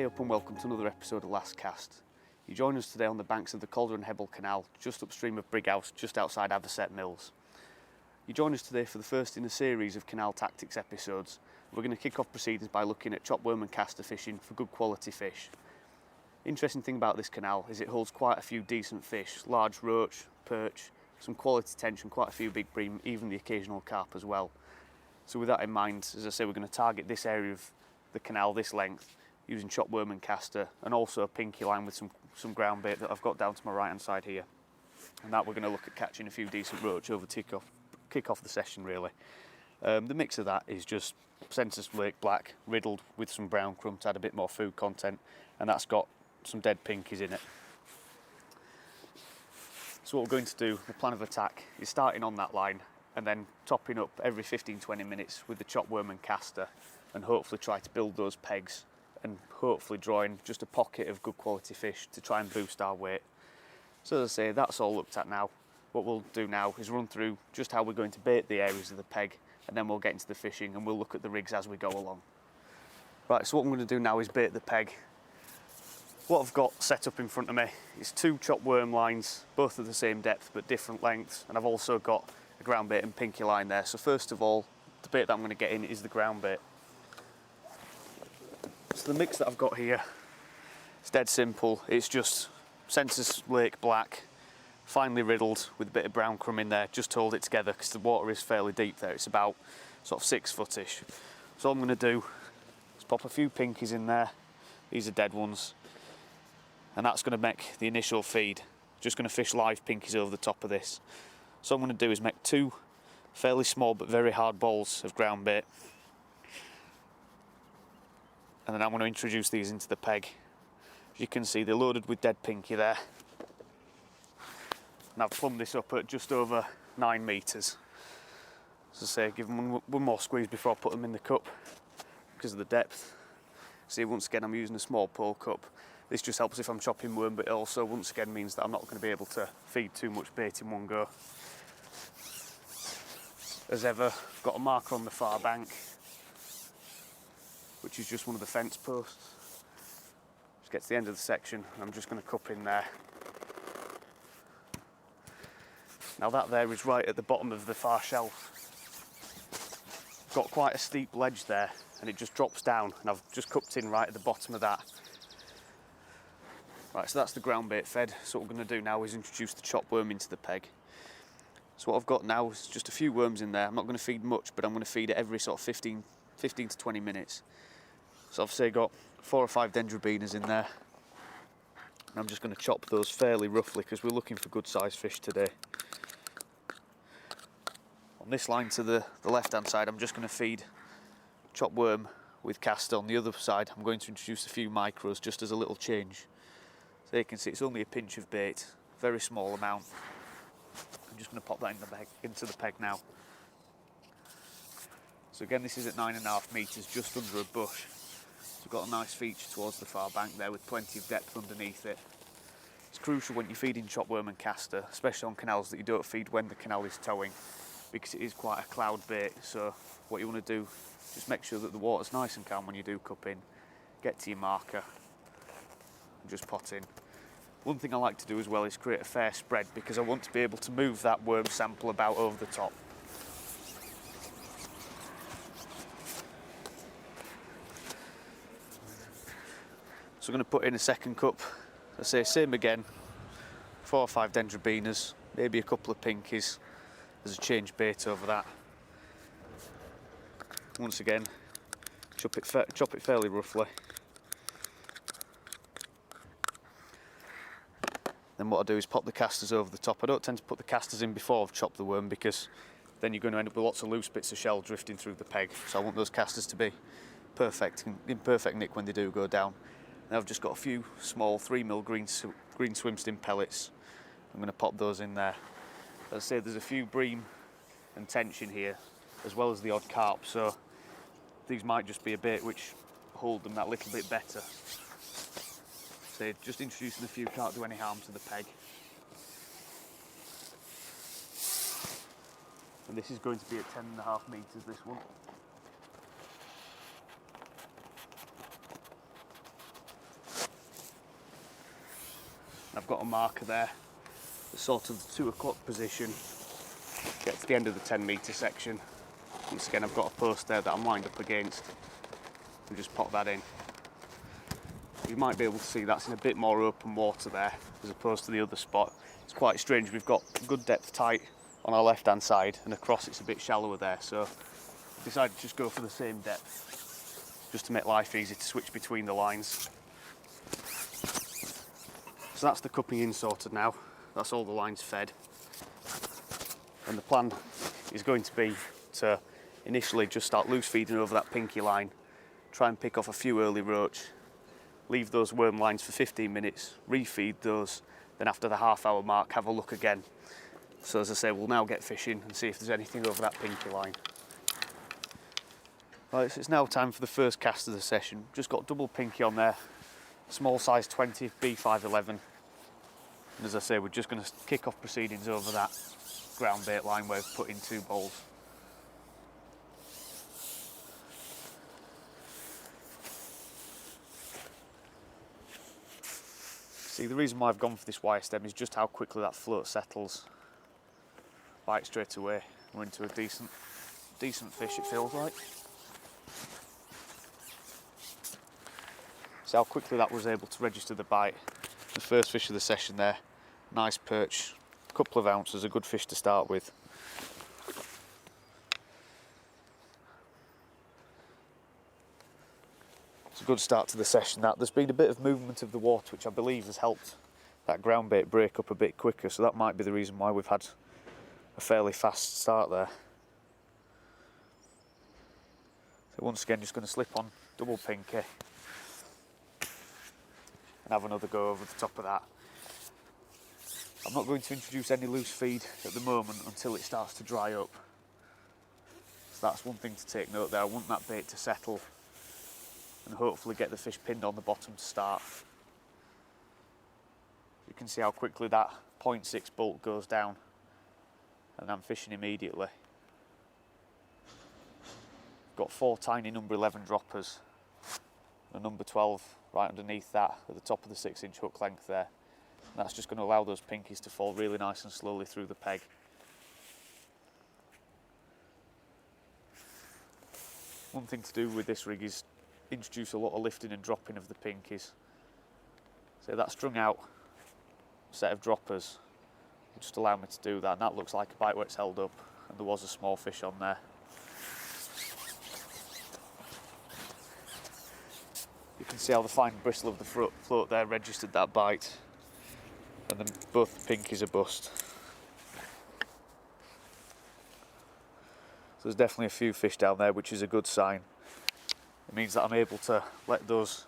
Hey up and welcome to another episode of Last Cast. You join us today on the banks of the Calder and Hebble Canal, just upstream of Brighouse, just outside Averset Mills. You join us today for the first in a series of Canal Tactics episodes. We're going to kick off proceedings by looking at chopworm and caster fishing for good quality fish. Interesting thing about this canal is it holds quite a few decent fish, large roach, perch, some quality tension, quite a few big bream, even the occasional carp as well. So with that in mind, as I say, we're going to target this area of the canal, this length, using chopworm and caster, and also a pinkie line with some ground bait that I've got down to my right hand side here. And that we're going to look at catching a few decent roach over to kick off the session really. The mix of that is just centre slake black, riddled with some brown crumb to add a bit more food content, and that's got some dead pinkies in it. So what we're going to do, the plan of attack, is starting on that line and then topping up every 15-20 minutes with the chopworm and caster, and hopefully try to build those pegs and hopefully draw in just a pocket of good quality fish to try and boost our weight. So as I say, that's all looked at now. What we'll do now is run through just how we're going to bait the areas of the peg, and then we'll get into the fishing and we'll look at the rigs as we go along. Right, so what I'm going to do now is bait the peg. What I've got set up in front of me is two chopworm lines, both of the same depth but different lengths, and I've also got a ground bait and pinkie line there. So first of all, the bait that I'm going to get in is the ground bait. So the mix that I've got here, it's dead simple. It's just centre slake black, finely riddled with a bit of brown crumb in there, just to hold it together because the water is fairly deep there. It's about sort of 6 footish. So all I'm going to do is pop a few pinkies in there. These are dead ones, and that's going to make the initial feed. Just going to fish live pinkies over the top of this. So what I'm going to do is make 2 fairly small but very hard balls of ground bait, and then I'm going to introduce these into the peg. As you can see, they're loaded with dead pinkie there, and I've plumbed this up at just over 9 metres. As I say, give them one more squeeze before I put them in the cup because of the depth. See, once again, I'm using a small pole cup. This just helps if I'm chopping worm, but it also once again means that I'm not going to be able to feed too much bait in one go. As ever, I've got a marker on the far bank, which is just one of the fence posts. Just get to the end of the section, and I'm just going to cup in there. Now that there is right at the bottom of the far shelf. Got quite a steep ledge there, and it just drops down, and I've just cupped in right at the bottom of that. Right, so that's the ground bait fed. So what we're going to do now is introduce the chopworm into the peg. So what I've got now is just a few worms in there. I'm not going to feed much, but I'm going to feed it every sort of 15 to 20 minutes. So I've say got 4 or 5 dendrobinas in there. And I'm just going to chop those fairly roughly because we're looking for good sized fish today. On this line to the left hand side, I'm just going to feed chopworm with caster. On the other side, I'm going to introduce a few micros just as a little change. So you can see it's only a pinch of bait, very small amount. I'm just going to pop that into the peg now. So again, this is at 9.5 metres, just under a bush. So we've got a nice feature towards the far bank there with plenty of depth underneath it. It's crucial when you're feeding chopworm and caster, especially on canals, that you don't feed when the canal is towing, because it is quite a cloud bait. So what you want to do, just make sure that the water's nice and calm when you do cup in. Get to your marker and just pot in. One thing I like to do as well is create a fair spread, because I want to be able to move that worm sample about over the top. So I'm going to put in a second cup. I say same again, 4 or 5 dendrobinas, maybe a couple of pinkies as a change bait over that. Once again, chop it fairly roughly. Then what I do is pop the casters over the top. I don't tend to put the casters in before I've chopped the worm, because then you're going to end up with lots of loose bits of shell drifting through the peg. So I want those casters to be perfect, in perfect nick when they do go down. Now I've just got a few small 3mm green swim stim pellets. I'm going to pop those in there. As I say, there's a few bream and tension here, as well as the odd carp, so these might just be a bait which hold them that little bit better. So just introducing a few can't do any harm to the peg. And this is going to be at 10.5 metres, this one. I've got a marker there, sort of the 2 o'clock position. Get to the end of the 10-metre section. Once again, I've got a post there that I'm lined up against, and just pop that in. You might be able to see that's in a bit more open water there as opposed to the other spot. It's quite strange, we've got good depth tight on our left hand side and across it's a bit shallower there, so I decided to just go for the same depth just to make life easy to switch between the lines. So that's the cupping in sorted now, that's all the lines fed, and the plan is going to be to initially just start loose feeding over that pinky line, try and pick off a few early roach, leave those worm lines for 15 minutes, refeed those, then after the half-hour mark have a look again. So as I say, we'll now get fishing and see if there's anything over that pinky line. Right, so it's now time for the first cast of the session. Just got double pinky on there, small size 20, B511. And as I say, we're just going to kick off proceedings over that ground bait line where we've put in 2 bowls. See, the reason why I've gone for this wire stem is just how quickly that float settles. Bite straight away, we're into a decent fish, it feels like. See how quickly that was able to register the bite. The first fish of the session there, nice perch, a couple of ounces, a good fish to start with. It's a good start to the session that. There's been a bit of movement of the water which I believe has helped that ground bait break up a bit quicker, so that might be the reason why we've had a fairly fast start there. So once again just going to slip on double pinky and have another go over the top of that. I'm not going to introduce any loose feed at the moment until it starts to dry up. So that's one thing to take note there. I want that bait to settle and hopefully get the fish pinned on the bottom to start. You can see how quickly that 0.6 bolt goes down and I'm fishing immediately. Got 4 tiny number 11 droppers, a number 12 right underneath that at the top of the 6-inch hook length there. And that's just going to allow those pinkies to fall really nice and slowly through the peg. One thing to do with this rig is introduce a lot of lifting and dropping of the pinkies. So that strung out set of droppers will just allow me to do that, and that looks like a bite where it's held up and there was a small fish on there. You can see how the fine bristle of the float there registered that bite, and then both the pinkies are bust. So there's definitely a few fish down there, which is a good sign. It means that I'm able to let those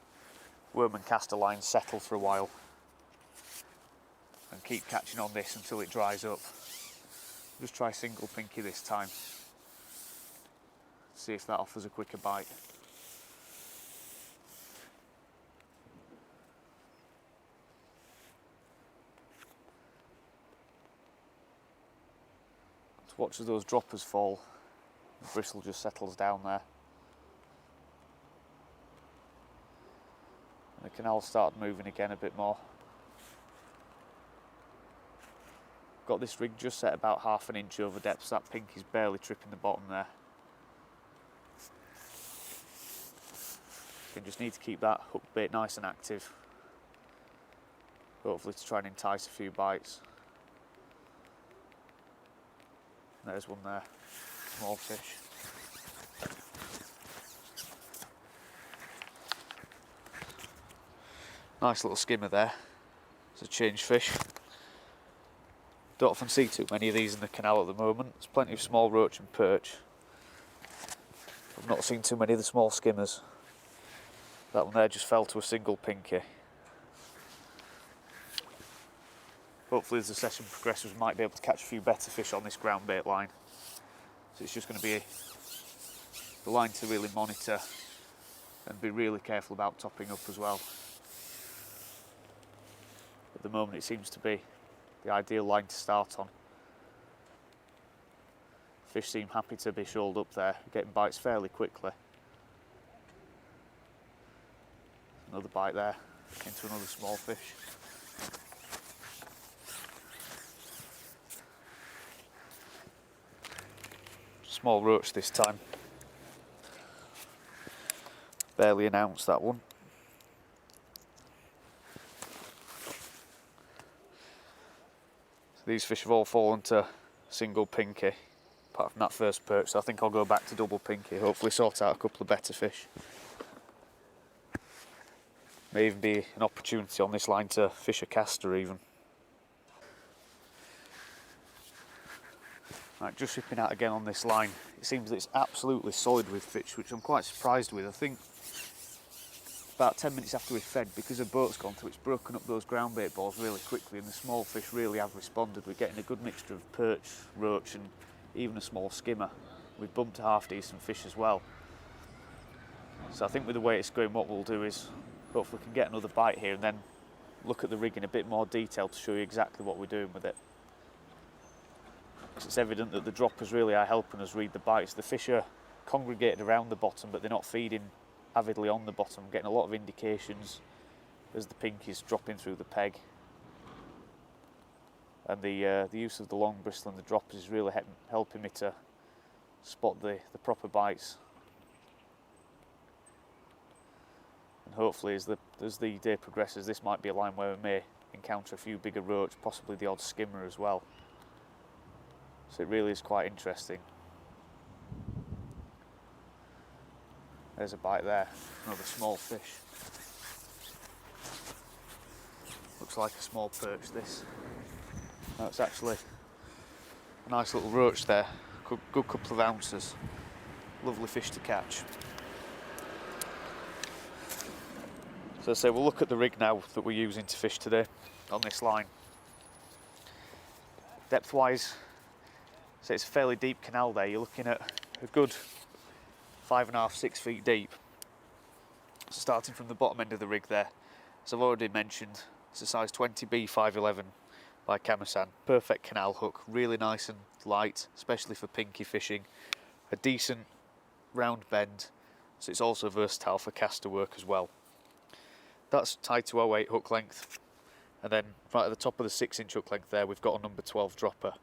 worm and caster lines settle for a while and keep catching on this until it dries up. Just try single pinky this time. See if that offers a quicker bite. Watch as those droppers fall, the bristle just settles down there. And the canal started moving again a bit more. Got this rig just set about ½ an inch over depth, so that pinky's barely tripping the bottom there. You just need to keep that hook bait nice and active, hopefully to try and entice a few bites. There's one there, small fish. Nice little skimmer there. It's a change fish. Don't often see too many of these in the canal at the moment. There's plenty of small roach and perch. I've not seen too many of the small skimmers. That one there just fell to a single pinky. Hopefully as the session progresses we might be able to catch a few better fish on this ground bait line. So it's just going to be the line to really monitor and be really careful about topping up as well. At the moment it seems to be the ideal line to start on. Fish seem happy to be shoaled up there, getting bites fairly quickly. Another bite there, into another small fish. Small roach this time. Barely announced that one. So these fish have all fallen to single pinkie, apart from that first perch, so I think I'll go back to double pinkie, hopefully sort out a couple of better fish. May even be an opportunity on this line to fish a caster even. Right, just ripping out again on this line. It seems that it's absolutely solid with fish, which I'm quite surprised with. I think about 10 minutes after we've fed, because the boat's gone through, it's broken up those ground bait balls really quickly, and the small fish really have responded. We're getting a good mixture of perch, roach and even a small skimmer. We've bumped a half decent fish as well. So I think with the way it's going, what we'll do is hopefully we can get another bite here and then look at the rig in a bit more detail to show you exactly what we're doing with it. It's evident that the droppers really are helping us read the bites. The fish are congregated around the bottom, but they're not feeding avidly on the bottom. I'm getting a lot of indications as the pinkie's dropping through the peg. And the use of the long bristle and the droppers is really helping me to spot the proper bites. And hopefully as the day progresses, this might be a line where we may encounter a few bigger roach, possibly the odd skimmer as well. So it really is quite interesting. There's a bite there, another small fish. Looks like a small perch this. That's actually a nice little roach there, good couple of ounces. Lovely fish to catch. So as I say, we'll look at the rig now that we're using to fish today on this line. Depth wise, so it's a fairly deep canal there. You're looking at a good 5.5 to 6 feet deep. So starting from the bottom end of the rig there, as I've already mentioned, it's a size 20B 511 by Kamasan. Perfect canal hook, really nice and light, especially for pinkie fishing. A decent round bend, so it's also versatile for caster work as well. That's tied to 08 hook length, and then right at the top of the 6-inch hook length there, we've got a number 12 dropper.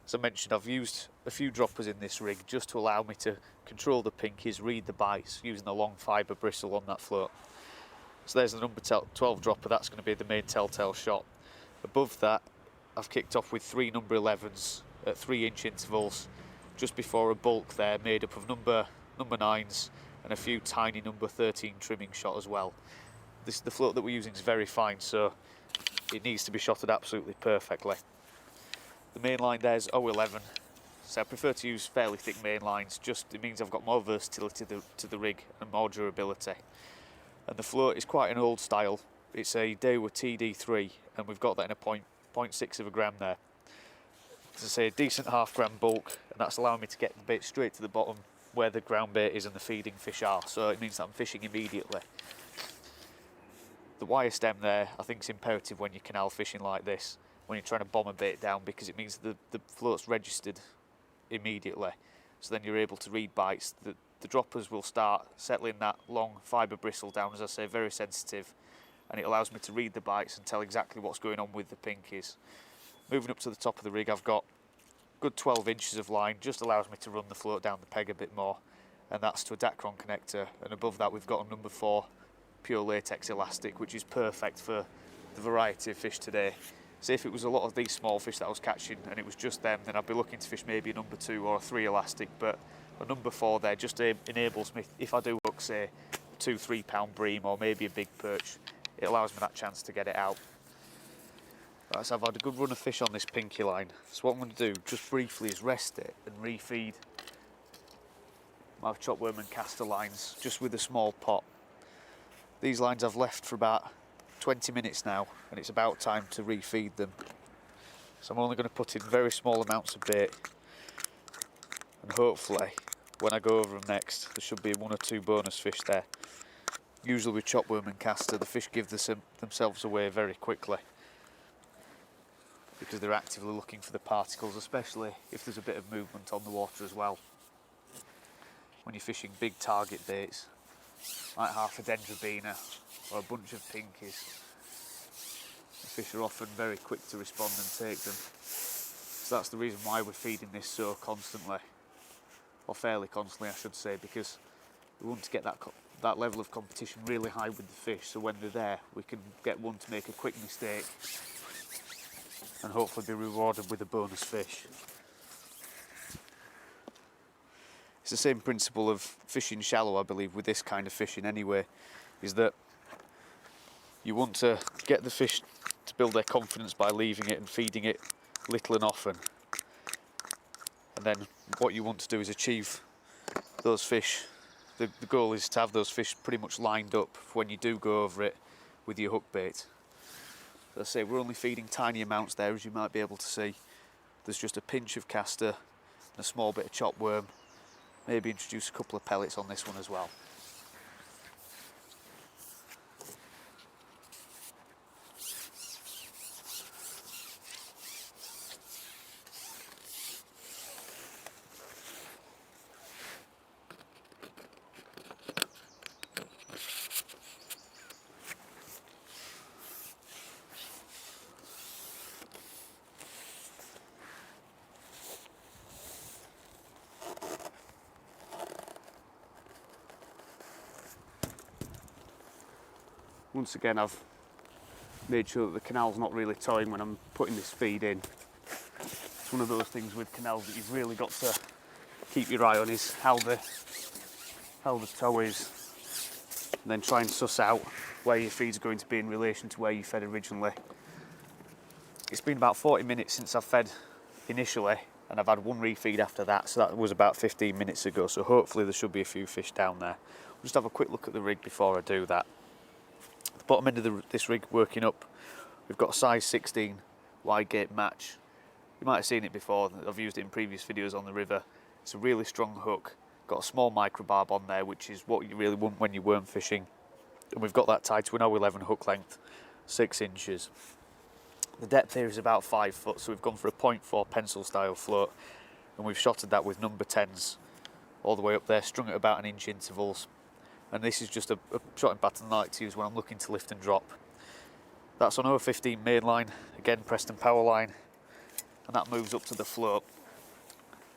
As I mentioned, I've used a few droppers in this rig just to allow me to control the pinkies, read the bites, using the long fibre bristle on that float. So there's the number 12 dropper, that's going to be the main telltale shot. Above that, I've kicked off with 3 number 11s at 3-inch intervals, just before a bulk there made up of number 9s and a few tiny number 13 trimming shot as well. The float that we're using is very fine, so it needs to be shotted absolutely perfectly. The main line there is 011, so I prefer to use fairly thick main lines, just it means I've got more versatility to the rig and more durability. And the float is quite an old style. It's a Daiwa TD3, and we've got that in a 0.6 of a gram there. As I say, a decent half-gram bulk, and that's allowing me to get the bait straight to the bottom where the ground bait is and the feeding fish are, so it means that I'm fishing immediately. The wire stem there, I think, is imperative when you're canal fishing like this, when you're trying to bomb a bait down, because it means the float's registered immediately, so then you're able to read bites. The droppers will start settling that long fibre bristle down, as I say, very sensitive, and it allows me to read the bites and tell exactly what's going on with the pinkies. Moving up to the top of the rig, I've got good 12 inches of line, just allows me to run the float down the peg a bit more, and that's to a Dacron connector, and above that we've got a number 4 pure latex elastic, which is perfect for the variety of fish today. So if it was a lot of these small fish that I was catching and it was just them, then I'd be looking to fish maybe a number 2 or a 3 elastic, but a number 4 there just enables me, if I do hook say 2-3 pound bream or maybe a big perch, it allows me that chance to get it out. Right, so I've had a good run of fish on this pinkie line, so what I'm going to do just briefly is rest it and refeed my chopworm and caster lines just with a small pot. These lines I've left for about 20 minutes now, and it's about time to refeed them. So I'm only going to put in very small amounts of bait, and hopefully when I go over them next there should be 1 or 2 bonus fish there. Usually with chopworm and caster the fish give themselves away very quickly because they're actively looking for the particles, especially if there's a bit of movement on the water as well. When you're fishing big target baits like half a dendrobina or a bunch of pinkies, the fish are often very quick to respond and take them. So that's the reason why we're feeding this so constantly. or fairly constantly I should say, because we want to get that level of competition really high with the fish, so when they're there we can get one to make a quick mistake and hopefully be rewarded with a bonus fish. It's the same principle of fishing shallow, I believe, with this kind of fishing anyway, is that you want to get the fish to build their confidence by leaving it and feeding it little and often. And then what you want to do is achieve those fish. The goal is to have those fish pretty much lined up for when you do go over it with your hook bait. As I say, we're only feeding tiny amounts there, as you might be able to see. There's just a pinch of castor and a small bit of chopped worm. Maybe introduce a couple of pellets on this one as well. Once again, I've made sure that the canal's not really towing when I'm putting this feed in. It's one of those things with canals that you've really got to keep your eye on, is how the tow is, and then try and suss out where your feed's going to be in relation to where you fed originally. It's been about 40 minutes since I've fed initially, and I've had one refeed after that, so that was about 15 minutes ago, so hopefully there should be a few fish down there. I'll just have a quick look at the rig before I do that. The bottom end of this rig working up, we've got a size 16 wide gate match. You might have seen it before, I've used it in previous videos on the river. It's a really strong hook, got a small micro barb on there, which is what you really want when you're worm fishing. And we've got that tied to an 011 hook length, 6 inches. The depth here is about 5 foot, so we've gone for a 0.4 pencil style float, and we've shotted that with number 10s all the way up there, strung at about 1 inch intervals. And this is just a shotting pattern I like to use when I'm looking to lift and drop. That's on 015 main line, again Preston power line, and that moves up to the float.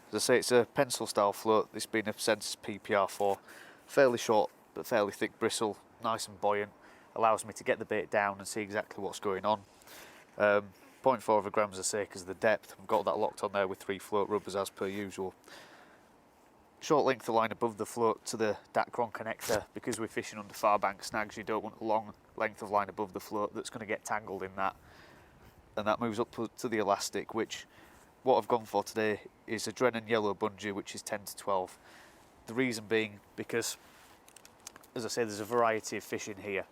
As I say, it's a pencil style float, this being a Sensus PPR4, fairly short but fairly thick bristle, nice and buoyant, allows me to get the bait down and see exactly what's going on. 0.4 of a gram, as I say, because of the depth. I've got that locked on there with 3 float rubbers as per usual. Short length of line above the float to the Dacron connector. Because we're fishing under far bank snags, you don't want a long length of line above the float that's going to get tangled in that. And that moves up to the elastic, which what I've gone for today is a Drennan yellow bungee, which is 10 to 12. The reason being because, as I say, there's a variety of fish in here.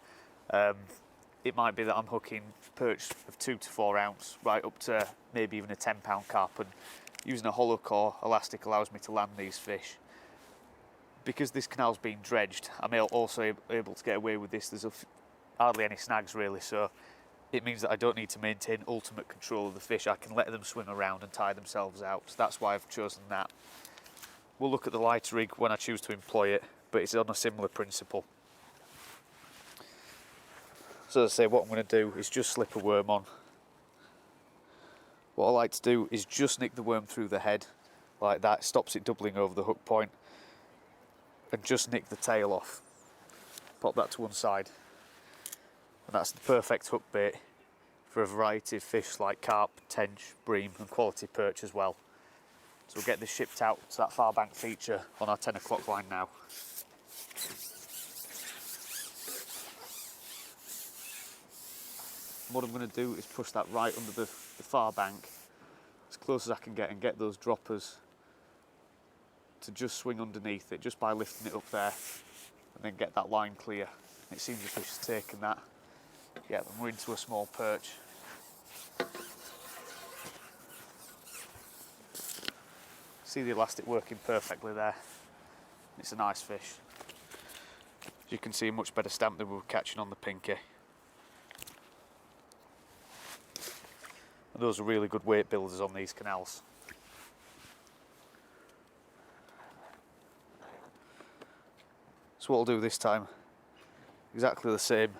It might be that I'm hooking perch of 2 to 4 ounce, right up to maybe even a 10-pound carp, and using a hollow core elastic allows me to land these fish. Because this canal's been dredged, I'm also able to get away with this. There's hardly any snags really, so it means that I don't need to maintain ultimate control of the fish. I can let them swim around and tire themselves out. So that's why I've chosen that. We'll look at the lighter rig when I choose to employ it, but it's on a similar principle. So as I say, what I'm going to do is just slip a worm on. What I like to do is just nick the worm through the head, like that, stops it doubling over the hook point, and just nick the tail off. Pop that to one side. And that's the perfect hook bait for a variety of fish like carp, tench, bream and quality perch as well. So we'll get this shipped out to that far bank feature on our 10 o'clock line now. What I'm going to do is push that right under the far bank as close as I can get, and get those droppers to just swing underneath it just by lifting it up there, and then get that line clear. It seems the fish has taken that. Yeah, then we're into a small perch. See the elastic working perfectly there. It's a nice fish. As you can see, a much better stamp than we were catching on the pinkie. And those are really good weight builders on these canals. So what I'll do this time, exactly the same,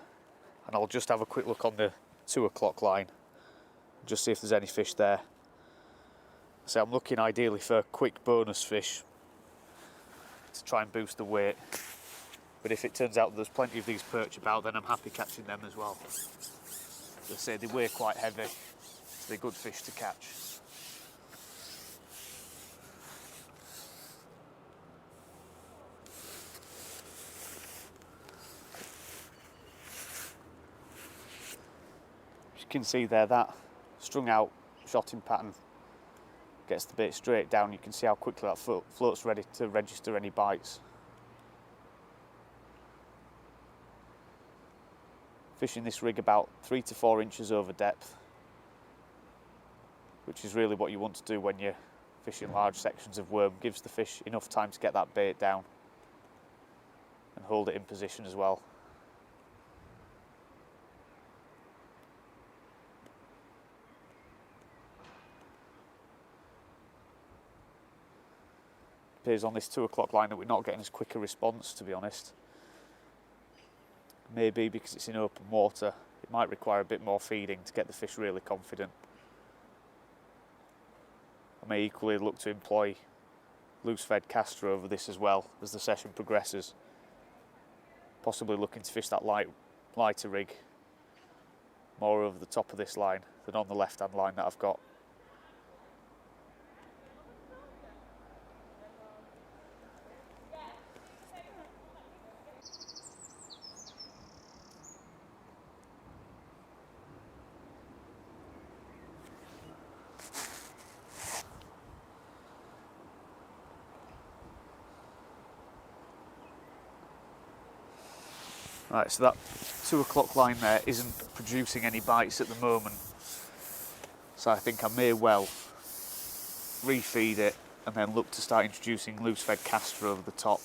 and I'll just have a quick look on the 2 o'clock line, just see if there's any fish there. So I'm looking ideally for quick bonus fish, to try and boost the weight. But if it turns out there's plenty of these perch about, then I'm happy catching them as well. As I say, they weigh quite heavy, so they're good fish to catch. As you can see there, that strung out shotting pattern gets the bait straight down. You can see how quickly that float's ready to register any bites. Fishing this rig about 3 to 4 inches over depth, which is really what you want to do when you're fishing large sections of worm. Gives the fish enough time to get that bait down and hold it in position as well. It appears on this 2 o'clock line that we're not getting as quick a response, to be honest. Maybe because it's in open water, it might require a bit more feeding to get the fish really confident. I may equally look to employ loose-fed caster over this as well as the session progresses. Possibly looking to fish that lighter rig more over the top of this line than on the left-hand line that I've got. Right, so that 2 o'clock line there isn't producing any bites at the moment, so I think I may well refeed it and then look to start introducing loose-fed caster over the top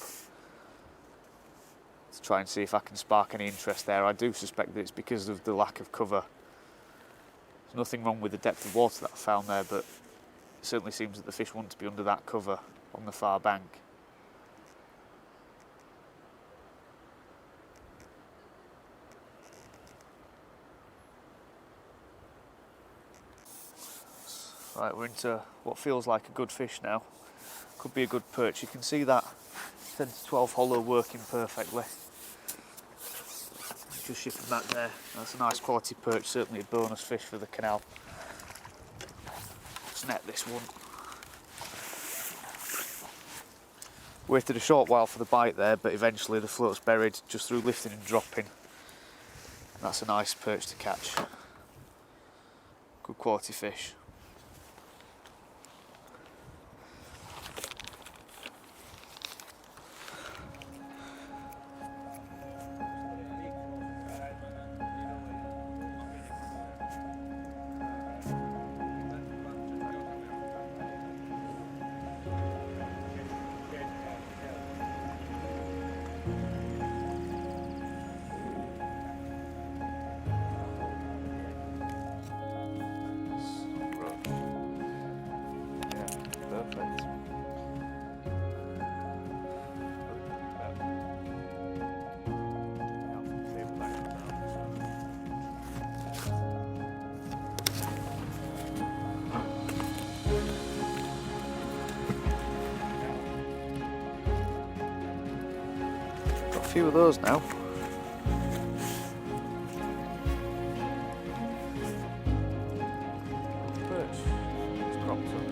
to try and see if I can spark any interest there. I do suspect that it's because of the lack of cover. There's nothing wrong with the depth of water that I found there, but it certainly seems that the fish want to be under that cover on the far bank. Right, we're into what feels like a good fish now. Could be a good perch. You can see that 10 to 12 hollow working perfectly. Just shipping back there. That's a nice quality perch, certainly a bonus fish for the canal. Let's net this one. Waited a short while for the bite there, but eventually the float's buried just through lifting and dropping. That's a nice perch to catch. Good quality fish. Got a few of those now. Perch. It's cropped up.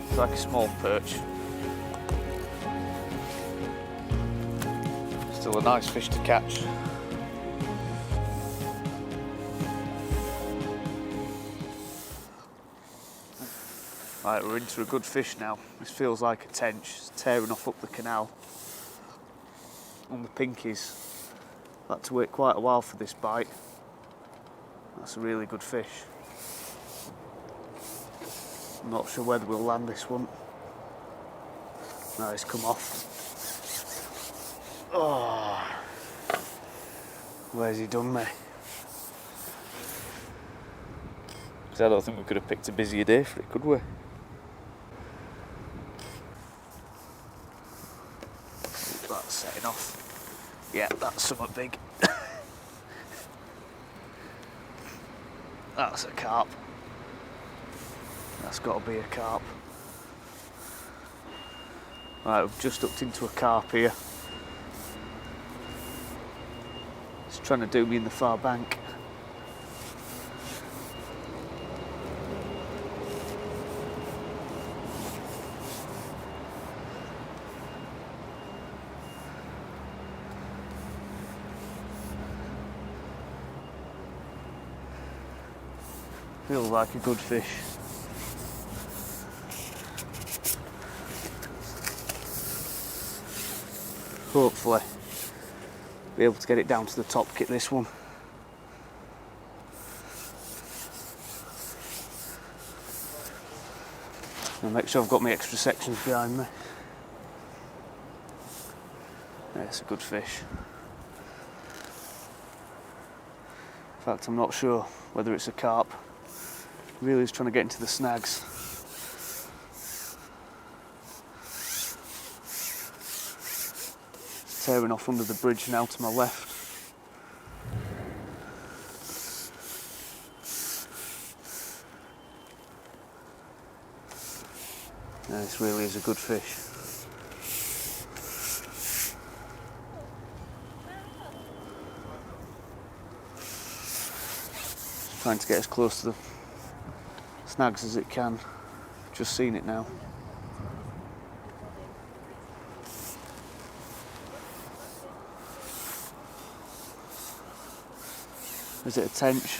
It's like a small perch. Still a nice fish to catch. Right, we're into a good fish now. This feels like a tench. It's tearing off up the canal. On the pinkies. Had to wait quite a while for this bite. That's a really good fish. I'm not sure whether we'll land this one. No, it's come off. Oh, where's he done me? I don't think we could have picked a busier day for it, could we? That's setting off. Yeah, that's something big. That's a carp. That's got to be a carp. Right, we've just hooked into a carp here. It's trying to do me in the far bank. Feels like a good fish. Hopefully be able to get it down to the top kit this one. I'll make sure I've got my extra sections behind me. Yeah, it's a good fish. In fact, I'm not sure whether it's a carp. Really is trying to get into the snags. Tearing off under the bridge now to my left. Yeah, this really is a good fish. Just trying to get as close to the snags as it can. Just seen it now. Is it a tench?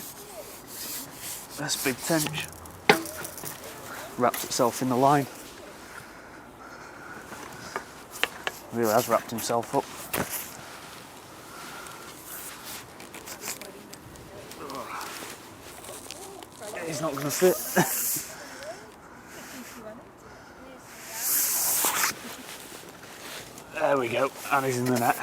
That's a big tench. Wrapped itself in the line. Really has wrapped himself up. He's not going to fit. There we go, and he's in the net.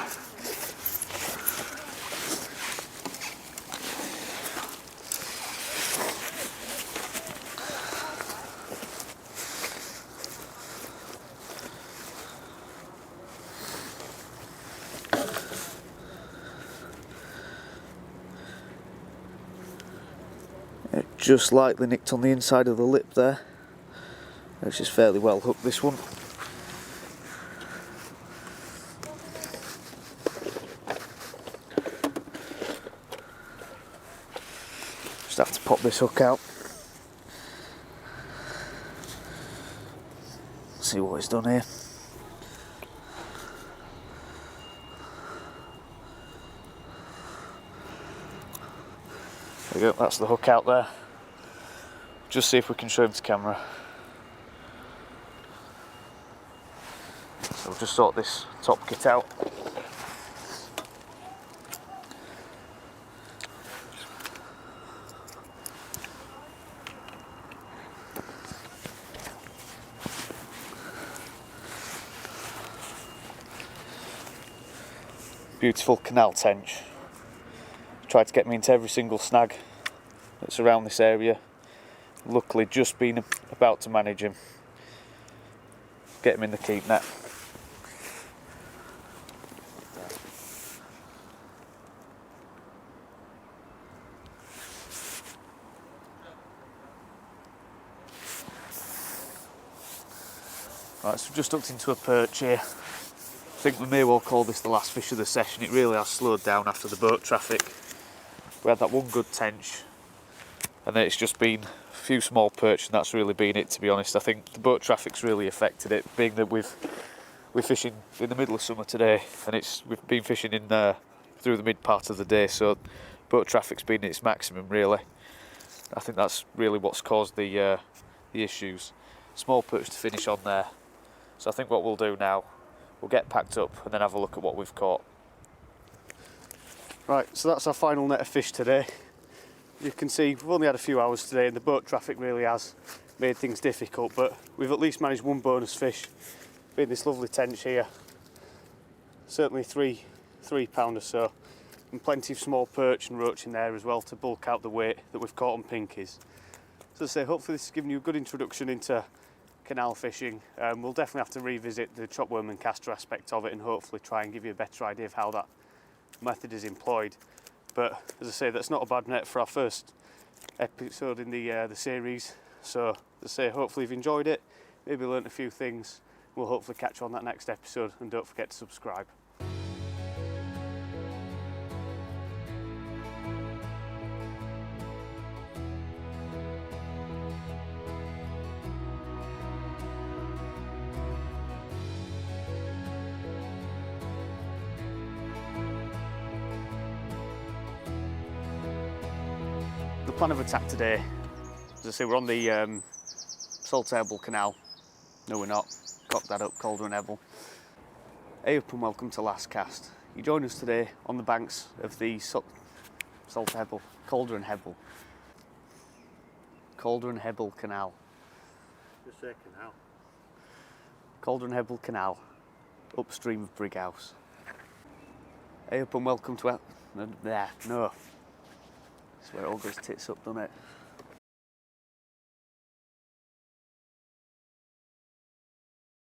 It just lightly nicked on the inside of the lip there, which is fairly well hooked, this one. Just have to pop this hook out. See what it's done here. There we go, that's the hook out there. Just see if we can show him to camera. So we'll just sort this top kit out. Beautiful canal tench. Tried to get me into every single snag that's around this area. Luckily just been about to manage him. Get him in the keep net. Right, so we've just hooked into a perch here. I think we may well call this the last fish of the session. It really has slowed down after the boat traffic. We had that one good tench, and then it's just been a few small perch, and that's really been it, to be honest. I think the boat traffic's really affected it, being that we're fishing in the middle of summer today, and we've been fishing in through the mid part of the day, so boat traffic's been at its maximum, really. I think that's really what's caused the issues. Small perch to finish on there. So I think what we'll do now, we'll get packed up and then have a look at what we've caught. Right, so that's our final net of fish today. You can see we've only had a few hours today and the boat traffic really has made things difficult, but we've at least managed one bonus fish, being this lovely tench here. Certainly three pound or so, and plenty of small perch and roach in there as well to bulk out the weight that we've caught on pinkies. So as I say, hopefully this has given you a good introduction into canal fishing. We'll definitely have to revisit the chopworm and caster aspect of it and hopefully try and give you a better idea of how that method is employed. But as I say, that's not a bad net for our first episode in the series. So as I say, hopefully you've enjoyed it, maybe learnt a few things, we'll hopefully catch you on that next episode, and don't forget to subscribe. The plan of attack today, as I say, we're on the Calder Hebble Canal. No, we're not. Cock that up, Calder and Hebble. Hey up and welcome to Last Cast. You join us today on the banks of the Calder Hebble, Calder and Hebble. Calder and Hebble Canal. Just say canal. Calder and Hebble Canal, upstream of Brighouse. Hey up and welcome to... No. That's where it all goes tits up, doesn't it?